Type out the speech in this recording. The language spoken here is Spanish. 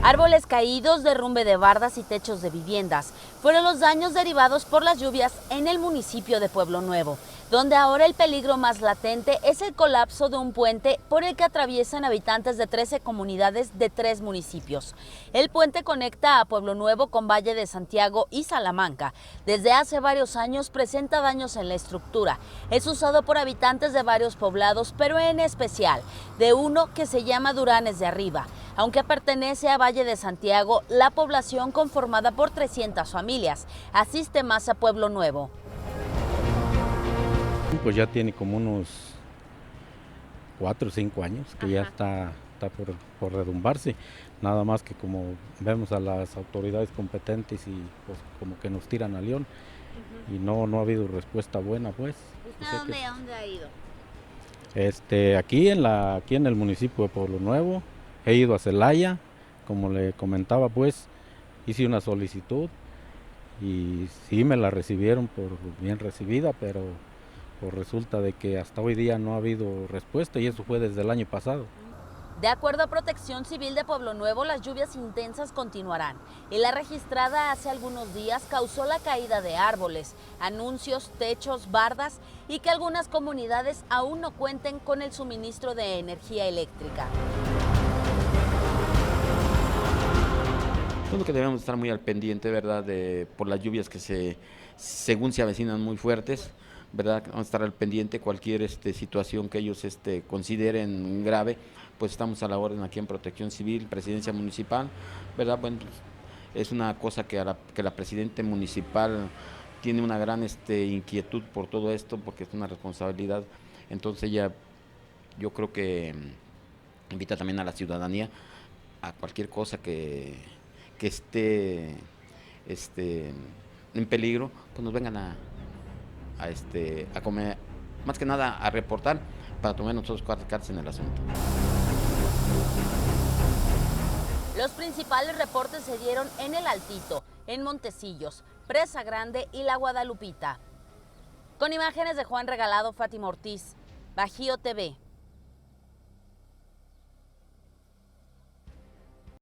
Árboles caídos, derrumbe de bardas y techos de viviendas fueron los daños derivados por las lluvias en el municipio de Pueblo Nuevo, donde ahora el peligro más latente es el colapso de un puente por el que atraviesan habitantes de 13 comunidades de 3 municipios. El puente conecta a Pueblo Nuevo con Valle de Santiago y Salamanca. Desde hace varios años presenta daños en la estructura. Es usado por habitantes de varios poblados, pero en especial de uno que se llama Duranes de Arriba. Aunque pertenece a Valle de Santiago, la población, conformada por 300 familias, asiste más a Pueblo Nuevo. Pues ya tiene como unos 4 o 5 años que ya está por redumbarse, nada más que como vemos a las autoridades competentes y pues como que nos tiran a león y no ha habido respuesta buena pues. ¿Usted a dónde ha ido? Aquí en el municipio de Pueblo Nuevo, he ido a Celaya, como le comentaba pues, hice una solicitud y sí me la recibieron por bien recibida, pero pues resulta de que hasta hoy día no ha habido respuesta y eso fue desde el año pasado. De acuerdo a Protección Civil de Pueblo Nuevo, las lluvias intensas continuarán y la registrada hace algunos días causó la caída de árboles, anuncios, techos, bardas y que algunas comunidades aún no cuenten con el suministro de energía eléctrica. Creo que debemos estar muy al pendiente, ¿verdad?, por las lluvias que según se avecinan muy fuertes, ¿verdad? Vamos a estar al pendiente cualquier situación que ellos consideren grave, pues estamos a la orden aquí en Protección Civil, Presidencia Municipal, ¿verdad? Bueno, pues, es una cosa que la Presidenta Municipal tiene una gran inquietud por todo esto, porque es una responsabilidad. Entonces ella, yo creo que invita también a la ciudadanía a cualquier cosa que esté en peligro, pues nos vengan a comer, más que nada a reportar para tomar nosotros cartas en el asunto. Los principales reportes se dieron en El Altito, en Montecillos, Presa Grande y La Guadalupita. Con imágenes de Juan Regalado, Fátima Ortiz, Bajío TV.